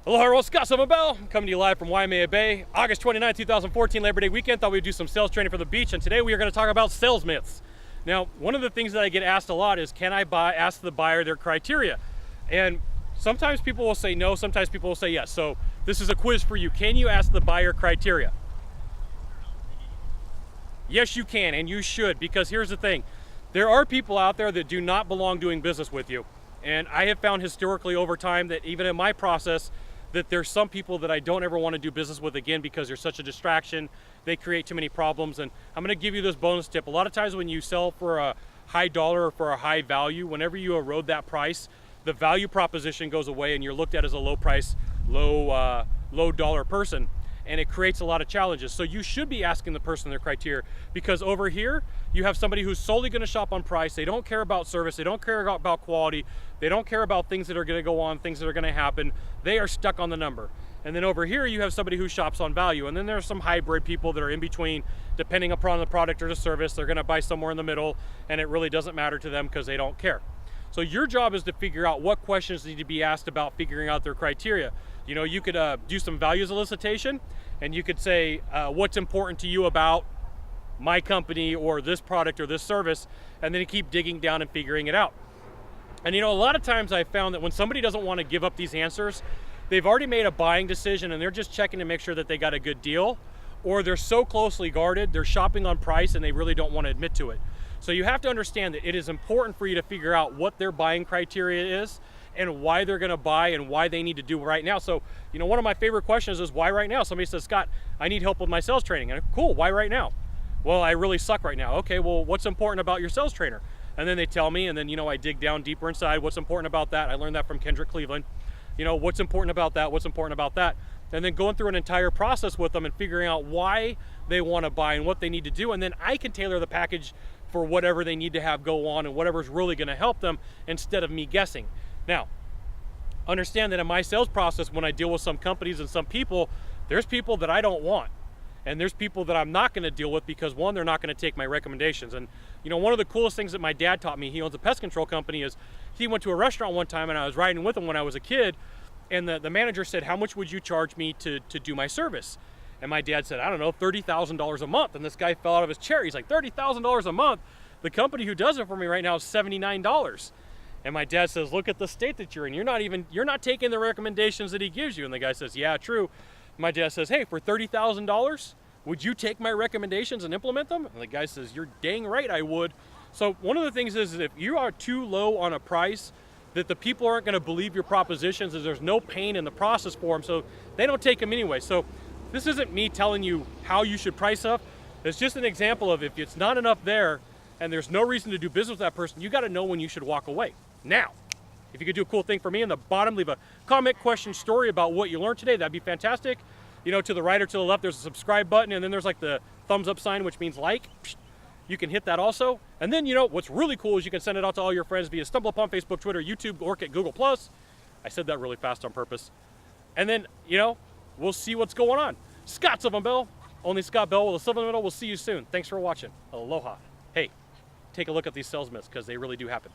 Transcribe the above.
Hello everyone, Sylvan Bell, coming to you live from Waimea Bay, August 29, 2014, Labor Day weekend. Thought we'd do some sales training for the beach, and today we are going to talk about sales myths. Now, one of the things that I get asked a lot is, can I ask the buyer their criteria? And sometimes people will say no, sometimes people will say yes. So this is a quiz for you. Can you ask the buyer criteria? Yes, you can, and you should, because here's the thing. There are people out there that do not belong doing business with you. And I have found historically over time that even in my process, that there's some people that I don't ever want to do business with again because they're such a distraction. They create too many problems. And I'm going to give you this bonus tip. A lot of times when you sell for a high dollar or for a high value, whenever you erode that price, the value proposition goes away and you're looked at as a low price, low dollar person. And it creates a lot of challenges. So you should be asking the person their criteria, because over here you have somebody who's solely going to shop on price. They don't care about service. They don't care about quality. They don't care about things that are going to go on, things that are going to happen. They are stuck on the number. And then over here you have somebody who shops on value. And then there's some hybrid people that are in between, depending upon the product or the service. They're going to buy somewhere in the middle, and it really doesn't matter to them because they don't care. So your job is to figure out what questions need to be asked about figuring out their criteria. You know, you could do some values elicitation, and you could say, what's important to you about my company or this product or this service, and then keep digging down and figuring it out. And you know, a lot of times I found that when somebody doesn't want to give up these answers, they've already made a buying decision and they're just checking to make sure that they got a good deal, or they're so closely guarded, they're shopping on price and they really don't want to admit to it. So you have to understand that it is important for you to figure out what their buying criteria is and why they're going to buy and why they need to do right now. So, you know, one of my favorite questions is, why right now? Somebody says, Scott, I need help with my sales training. And cool, why right now? Well, I really suck right now. Okay, well, what's important about your sales trainer? And then they tell me, and then, you know, I dig down deeper inside. What's important about that? I learned that from Kendrick Cleveland. You know, what's important about that? What's important about that? And then going through an entire process with them and figuring out why they want to buy and what they need to do. And then I can tailor the package for whatever they need to have go on and whatever's really going to help them, instead of me guessing. Now, understand that in my sales process, when I deal with some companies and some people, there's people that I don't want. And there's people that I'm not going to deal with because, one, they're not going to take my recommendations. And, you know, one of the coolest things that my dad taught me, he owns a pest control company, is he went to a restaurant one time and I was riding with him when I was a kid. And the manager said, how much would you charge me to do my service? And my dad said, I don't know, $30,000 a month. And this guy fell out of his chair. He's like, $30,000 a month? The company who does it for me right now is $79. And my dad says, look at the state that you're in. You're not taking the recommendations that he gives you. And the guy says, yeah, true. My dad says, hey, for $30,000, would you take my recommendations and implement them? And the guy says, you're dang right I would. So one of the things is, if you are too low on a price, that the people aren't going to believe your propositions, is there's no pain in the process for them, so they don't take them anyway. So this isn't me telling you how you should price up. It's just an example of, if it's not enough there and there's no reason to do business with that person, you got to know when you should walk away. Now, if you could do a cool thing for me in the bottom, leave a comment, question, story about what you learned today, that'd be fantastic. You know, to the right or to the left, there's a subscribe button, and then there's like the thumbs up sign, which means like. You can hit that also. And then, you know, what's really cool is you can send it out to all your friends via StumbleUpon, Facebook, Twitter, YouTube, or at Google+. I said that really fast on purpose. And then, you know, we'll see what's going on. Scott Sylvan Bell, only Scott Bell with a silver in the middle. We'll see you soon. Thanks for watching. Aloha. Hey, take a look at these sales myths, because they really do happen.